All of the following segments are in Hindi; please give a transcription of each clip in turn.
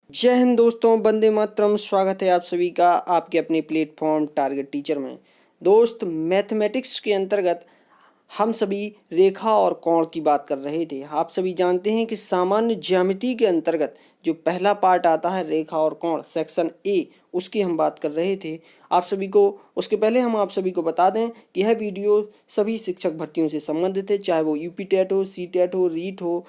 जय हिंद दोस्तों, वंदे मातरम। स्वागत है आप सभी का आपके अपने प्लेटफॉर्म टारगेट टीचर में। दोस्त, मैथमेटिक्स के अंतर्गत हम सभी रेखा और कोण की बात कर रहे थे। आप सभी जानते हैं कि सामान्य ज्यामिति के अंतर्गत जो पहला पार्ट आता है रेखा और कोण, सेक्शन ए, उसकी हम बात कर रहे थे। आप सभी को उसके पहले हम आप सभी को बता दें कि यह वीडियो सभी शिक्षक भर्तियों से संबंधित है, चाहे वो यूपी टेट हो, सी टेट हो, रीट हो,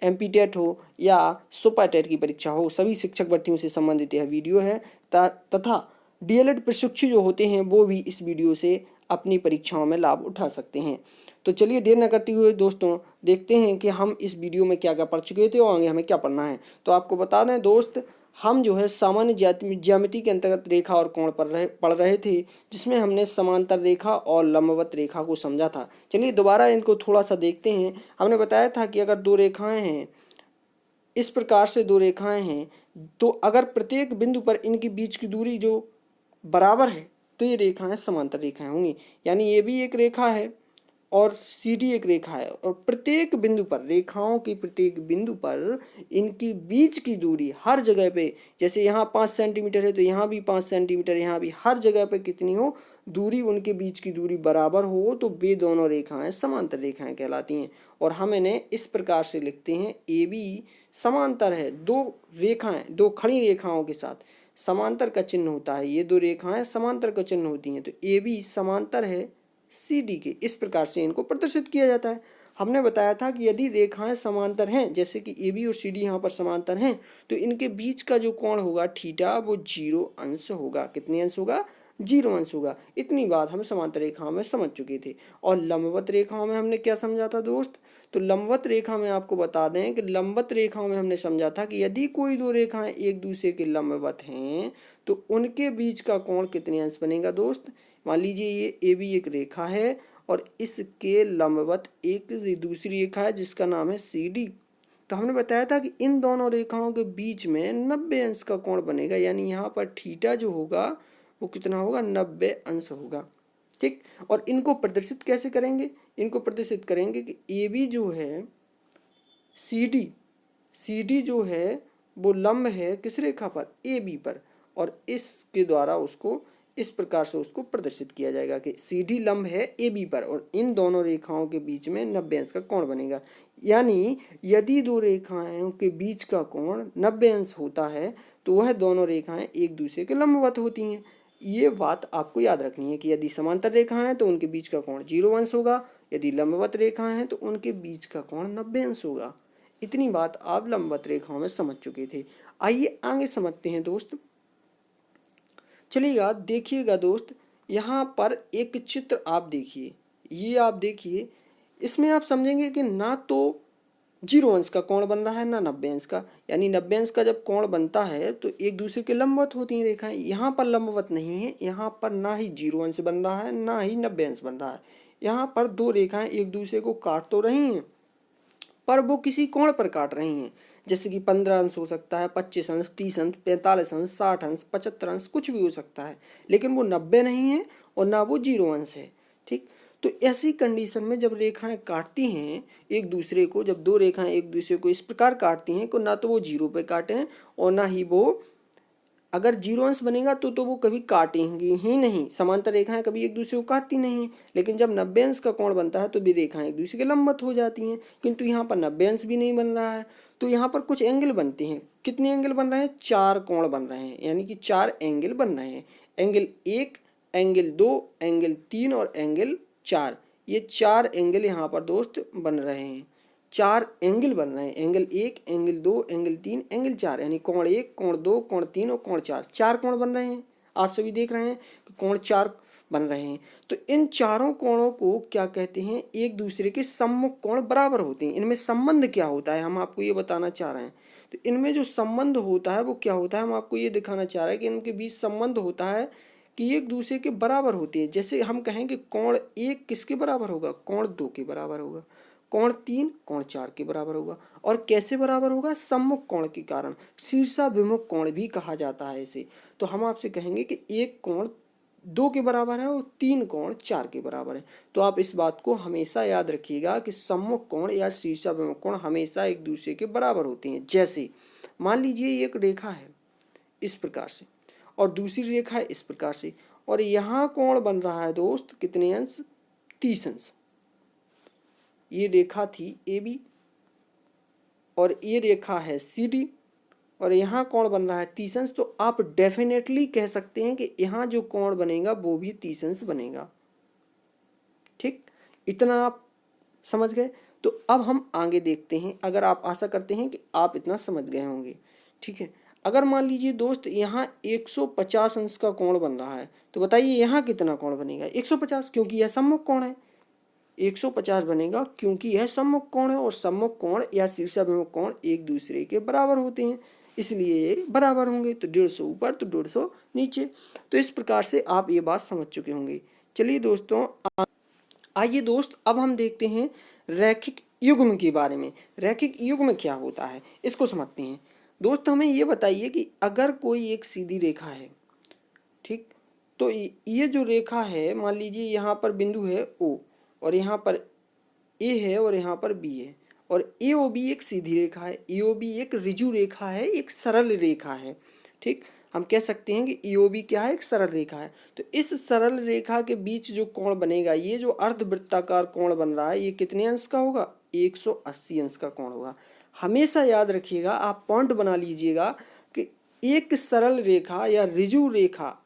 एमपी टेट हो या सुपर टेट की परीक्षा हो, सभी शिक्षक भर्तियों से संबंधित यह वीडियो है। तथा डीएलएड प्रशिक्षु जो होते हैं वो भी इस वीडियो से अपनी परीक्षाओं में लाभ उठा सकते हैं। तो चलिए देर न करते हुए दोस्तों देखते हैं कि हम इस वीडियो में क्या क्या पढ़ चुके थे और आगे हमें क्या पढ़ना है। तो आपको बता दें दोस्त, हम जो है सामान्य ज्यामिति के अंतर्गत रेखा और कोण पढ़ रहे थे, जिसमें हमने समांतर रेखा और लंबवत रेखा को समझा था। चलिए दोबारा इनको थोड़ा सा देखते हैं। हमने बताया था कि अगर दो रेखाएं हैं, इस प्रकार से दो रेखाएं हैं, तो अगर प्रत्येक बिंदु पर इनके बीच की दूरी जो बराबर है तो ये रेखाएं समांतर रेखाएं होंगी। यानी ये भी एक रेखा है और CD एक रेखा है, और प्रत्येक बिंदु पर, रेखाओं के प्रत्येक बिंदु पर इनकी बीच की दूरी हर जगह पे, जैसे यहाँ 5 सेंटीमीटर है तो यहाँ भी 5 सेंटीमीटर, यहाँ भी हर जगह पे कितनी हो दूरी, उनके बीच की दूरी बराबर हो, तो वे दोनों रेखाएं समांतर रेखाएं कहलाती हैं। और हम इन्हें इस प्रकार से लिखते हैं, AB समांतर है दो रेखाएं, दो खड़ी रेखाओं के साथ समांतर का चिन्ह होता है। ये दो रेखाएं समांतर का चिन्ह होती हैं, तो AB समांतर है CD के। इस प्रकार से इनको प्रदर्शित किया जाता है। हमने बताया था कि यदि रेखाएं समांतर हैं, जैसे कि AB और CD यहाँ पर समांतर हैं, तो इनके बीच का जो कोण होगा थीटा, वो 0 अंश होगा। कितने अंश होगा? 0 अंश होगा। इतनी बात हम समांतर रेखाओं में समझ चुके थे। और लंबवत रेखाओं में हमने क्या समझा था दोस्त? तो लंबवत रेखा में आपको बता दें कि लंबवत रेखाओं में हमने समझा था कि यदि कोई दो रेखाएं एक दूसरे के लंबवत हैं तो उनके बीच का कोण कितने अंश बनेगा दोस्त? मान लीजिए ये AB एक रेखा है और इसके लंबवत एक दूसरी रेखा है जिसका नाम है CD। तो हमने बताया था कि इन दोनों रेखाओं के बीच में 90 अंश का कोण बनेगा। यानी यहाँ पर थीटा जो होगा वो कितना होगा? 90 अंश होगा। ठीक। और इनको प्रदर्शित कैसे करेंगे? इनको प्रदर्शित करेंगे कि AB जो है, CD जो है वो लंब है किस रेखा पर? AB पर। और इसके द्वारा उसको इस प्रकार से उसको प्रदर्शित किया जाएगा कि CD लंब है AB पर और इन दोनों रेखाओं के बीच में 90 अंश का कोण बनेगा। यानी यदि दो रेखाओं के बीच का कोण 90 अंश होता है तो वह दोनों रेखाएं एक दूसरे के लंबवत होती हैं। ये बात आपको याद रखनी है कि यदि समांतर रेखाएं हैं तो उनके बीच का कोण 0 अंश होगा, यदि लंबवत रेखाएं हैं तो उनके बीच का कोण 90 अंश होगा। इतनी बात आप लंबवत रेखाओं में समझ चुके थे। आइए आगे समझते हैं दोस्त। चलिएगा देखिएगा दोस्त, यहाँ पर एक चित्र आप देखिए, ये आप देखिए, इसमें आप समझेंगे कि ना तो 0 अंश का कोण बन रहा है ना 90 अंश का। यानी 90 अंश का जब कोण बनता है तो एक दूसरे के लंबवत होती हैं रेखाएं। यहाँ पर लंबवत नहीं है, यहाँ पर ना ही 0 अंश बन रहा है ना ही 90 अंश बन रहा है। यहाँ पर दो रेखाएं एक दूसरे को काट तो रही हैं पर वो किसी कोण पर काट रही हैं। जैसे कि 15 अंश हो सकता है, 25 अंश, 30 अंश, 45 अंश, 60 अंश, 75 अंश, कुछ भी हो सकता है, लेकिन वो 90 नहीं है और ना वो 0 अंश है। ठीक। तो ऐसी कंडीशन में जब रेखाएं काटती हैं एक दूसरे को, जब दो रेखाएं एक दूसरे को इस प्रकार काटती हैं कि ना तो वो 0 पे काटें और ना ही वो, अगर 0 अंश बनेगा तो वो कभी काटेंगी ही नहीं। समांतर रेखाएं कभी एक दूसरे को काटती नहीं, लेकिन जब 90 अंश का कोण बनता है तो भी रेखाएं एक दूसरे के लंबवत हो जाती हैं। किंतु यहाँ पर 90 अंश भी नहीं बन रहा है, तो यहाँ पर कुछ एंगल बनते हैं। कितने एंगल बन रहे हैं? 4 कोण बन रहे हैं, यानी कि 4 एंगल बन रहे हैं। एंगल 1, एंगल 2, एंगल 3 और एंगल 4। ये 4 एंगल यहाँ पर दोस्त बन रहे हैं। 4 एंगल बन रहे हैं, एंगल 1, एंगल 2, एंगल 3, एंगल 4, यानी कोण 1, कोण 2, कोण 3 और कोण 4। 4 कोण बन रहे हैं। आप सभी देख रहे हैं कि कोण 4 बन रहे हैं। तो इन चारों कोणों को क्या कहते हैं? एक दूसरे के सम्मुख कोण बराबर होते हैं। इनमें संबंध क्या होता है हम आपको ये बताना चाह रहे हैं। तो इनमें जो संबंध होता है वो क्या होता है, हम आपको ये दिखाना चाह रहे हैं कि इनके बीच संबंध होता है कि एक दूसरे के बराबर होते हैं। जैसे हम कहेंगे कोण 1 किसके बराबर होगा? कोण 2 के बराबर होगा। कोण 3 कोण 4 के बराबर होगा। और कैसे बराबर होगा? सम्मुख कोण के कारण। शीर्षाभिमुख कोण भी कहा जाता है इसे। तो हम आपसे कहेंगे कि एक कोण 2 के बराबर है और 3 कोण 4 के बराबर है। तो आप इस बात को हमेशा याद रखिएगा कि सम्मुख कोण या शीर्षाभिमुख कोण हमेशा एक दूसरे के बराबर होते हैं। जैसे मान लीजिए एक रेखा है इस प्रकार से और दूसरी रेखा है इस प्रकार से, और यहाँ कोण बन रहा है दोस्त कितने अंश, 30 अंश। ये रेखा थी ए बी और ये रेखा है सी डी और यहाँ कोण बन रहा है 30 अंश। तो आप डेफिनेटली कह सकते हैं कि यहाँ जो कोण बनेगा वो भी 30 अंश बनेगा। ठीक, इतना आप समझ गए। तो अब हम आगे देखते हैं, अगर आप आशा करते हैं कि आप इतना समझ गए होंगे। ठीक है, अगर मान लीजिए दोस्त यहाँ 150 अंश का कोण बन रहा है तो बताइए यहाँ कितना कोण बनेगा, 150, क्योंकि यह सम्मुख कोण है। 150 बनेगा क्योंकि यह सम्मुख कोण है और सम्मुख कोण या शीर्षाभिमुख कोण एक दूसरे के बराबर होते हैं, इसलिए बराबर होंगे। तो 150 ऊपर तो 150 नीचे। तो इस प्रकार से आप ये बात समझ चुके होंगे। चलिए दोस्तों, आइए दोस्त अब हम देखते हैं रैखिक युग्म के बारे में। रैखिक युग्म क्या होता है इसको समझते हैं। दोस्त हमें ये बताइए कि अगर कोई एक सीधी रेखा है, ठीक, तो ये जो रेखा है मान लीजिए यहाँ पर बिंदु है ओ और यहाँ पर ए है और यहाँ पर बी है, और ए ओ बी एक सीधी रेखा है, ए ओ बी एक ऋजु रेखा है, एक सरल रेखा है। ठीक, हम कह सकते हैं कि ई ओ बी क्या है, एक सरल रेखा है। तो इस सरल रेखा के बीच जो कोण बनेगा, ये जो अर्धवृत्ताकार कोण बन रहा है, ये कितने अंश का होगा, 180 अंश का कोण होगा। हमेशा याद रखिएगा, आप पॉइंट बना लीजिएगा कि एक सरल रेखा या ऋजु रेखा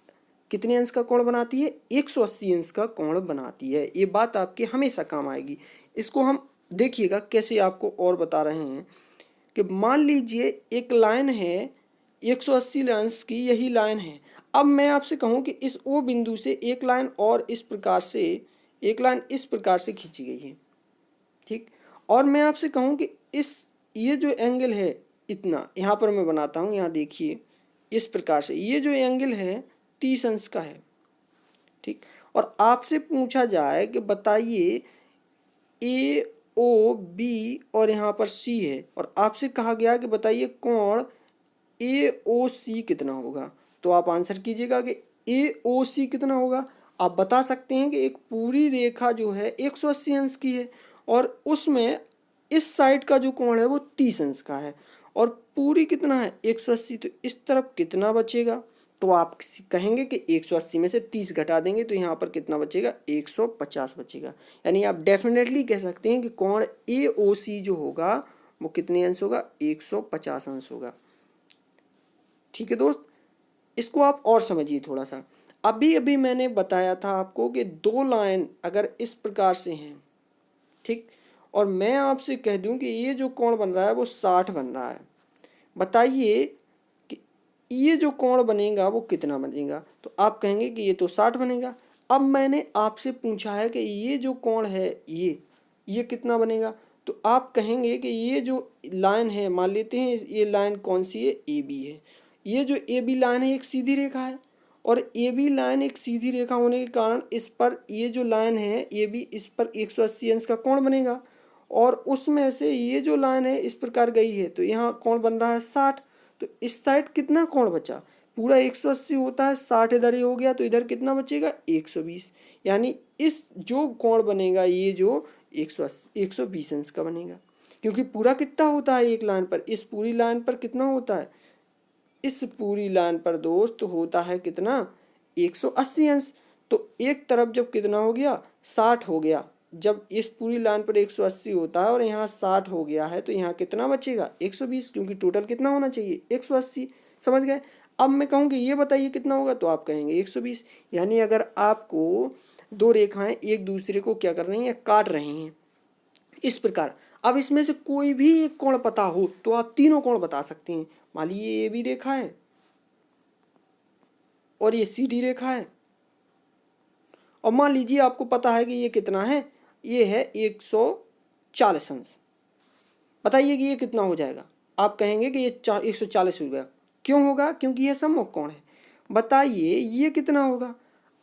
कितने अंश का कोण बनाती है, 180 अंश का कोण बनाती है। ये बात आपके हमेशा काम आएगी। इसको हम देखिएगा कैसे आपको और बता रहे हैं कि मान लीजिए एक लाइन है 180 अंश की, यही लाइन है। अब मैं आपसे कहूँ कि इस ओ बिंदु से एक लाइन और इस प्रकार से, एक लाइन इस प्रकार से खींची गई है। ठीक, और मैं आपसे कहूँ कि इस ये जो एंगल है इतना, यहाँ पर मैं बनाता हूँ, यहाँ देखिए इस प्रकार से ये जो एंगल है 30 अंश का है। ठीक, और आपसे पूछा जाए कि बताइए ए ओ बी और यहाँ पर सी है, और आपसे कहा गया कि बताइए कोण ए ओ सी कितना होगा, तो आप आंसर कीजिएगा कि ए ओ सी कितना होगा। आप बता सकते हैं कि एक पूरी रेखा जो है 180 अंश की है और उसमें इस साइड का जो कोण है वो 30 अंश का है, और पूरी कितना है 180, तो इस तरफ कितना बचेगा, तो आप कहेंगे कि 180 में से 30 घटा देंगे तो यहाँ पर कितना बचेगा, 150 बचेगा। यानी आप डेफिनेटली कह सकते हैं कि कोण ए ओ सी जो होगा वो कितने अंश होगा, 150 अंश होगा। ठीक है दोस्त, इसको आप और समझिए थोड़ा सा। अभी अभी मैंने बताया था आपको कि दो लाइन अगर इस प्रकार से हैं, ठीक, और मैं आपसे कह दूं कि ये जो कोण बन रहा है वो 60 बन रहा है, बताइए कि ये जो कोण बनेगा वो कितना बनेगा, तो आप कहेंगे कि ये तो 60 बनेगा। अब मैंने आपसे पूछा है कि ये जो कोण है ये कितना बनेगा, तो आप कहेंगे कि ये जो लाइन है, मान लेते हैं ये लाइन कौन सी है, ए बी है। ये जो ए बी लाइन है एक सीधी रेखा है, और ए बी लाइन एक सीधी रेखा होने के कारण इस पर ये जो लाइन है ए बी, इस पर 180 अंश का कोण बनेगा, और उसमें से ये जो लाइन है इस प्रकार गई है तो यहाँ कोण बन रहा है 60। तो इस साइड कितना कोण बचा, पूरा 180 होता है, 60 इधर ही हो गया, तो इधर कितना बचेगा, 120। यानी इस जो कोण बनेगा ये जो 120 अंश का बनेगा, क्योंकि पूरा कितना होता है एक लाइन पर, इस पूरी लाइन पर कितना होता है, इस पूरी लाइन पर दोस्त होता है कितना, 180 अंश। तो एक तरफ जब कितना हो गया, 60 हो गया, जब इस पूरी लाइन पर 180 होता है और यहाँ 60 हो गया है तो यहाँ कितना बचेगा, 120, क्योंकि टोटल कितना होना चाहिए, 180। समझ गए। अब मैं कहूँ कि ये बताइए कितना होगा, तो आप कहेंगे 120। यानी अगर आपको दो रेखाएं एक दूसरे को क्या कर रही हैं, काट रही हैं इस प्रकार। अब इसमें से कोई भी एक कोण पता हो तो आप तीनों कोण बता सकते हैं। मान लीजिए ये भी रेखा है और ये सी डी रेखा है, और मान लीजिए आपको पता है कि ये कितना है, ये है 140 अंश। बताइए कि ये कितना हो जाएगा, आप कहेंगे कि ये 140 हो गया। क्यों होगा, क्योंकि यह सम्मुख कोण है। बताइए ये कितना होगा,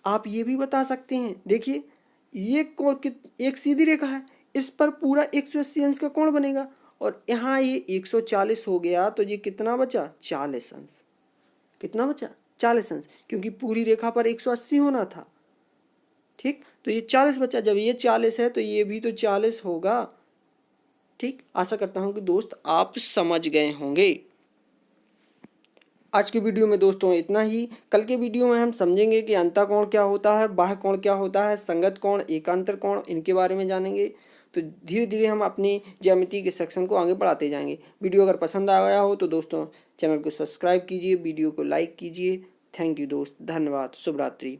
आप ये भी बता सकते हैं। देखिए ये एक सीधी रेखा है, इस पर पूरा 180 अंश का कोण बनेगा, और यहाँ ये 140 हो गया तो ये कितना बचा, 40 अंश। कितना बचा, 40 अंश, क्योंकि पूरी रेखा पर 180 होना था। ठीक, तो ये 40 बचा, जब ये 40 है तो ये भी तो 40 होगा। ठीक, आशा करता हूँ कि दोस्त आप समझ गए होंगे। आज की वीडियो में दोस्तों इतना ही। कल के वीडियो में हम समझेंगे कि अंतःकोण क्या होता है, बाह्य कोण क्या होता है, संगत कोण, एकांतर कोण, इनके बारे में जानेंगे। तो धीरे धीरे हम अपनी ज्यामिति के सेक्शन को आगे बढ़ाते जाएंगे। वीडियो अगर पसंद आया हो तो दोस्तों चैनल को सब्सक्राइब कीजिए, वीडियो को लाइक कीजिए। थैंक यू दोस्त, धन्यवाद, शुभ रात्रि।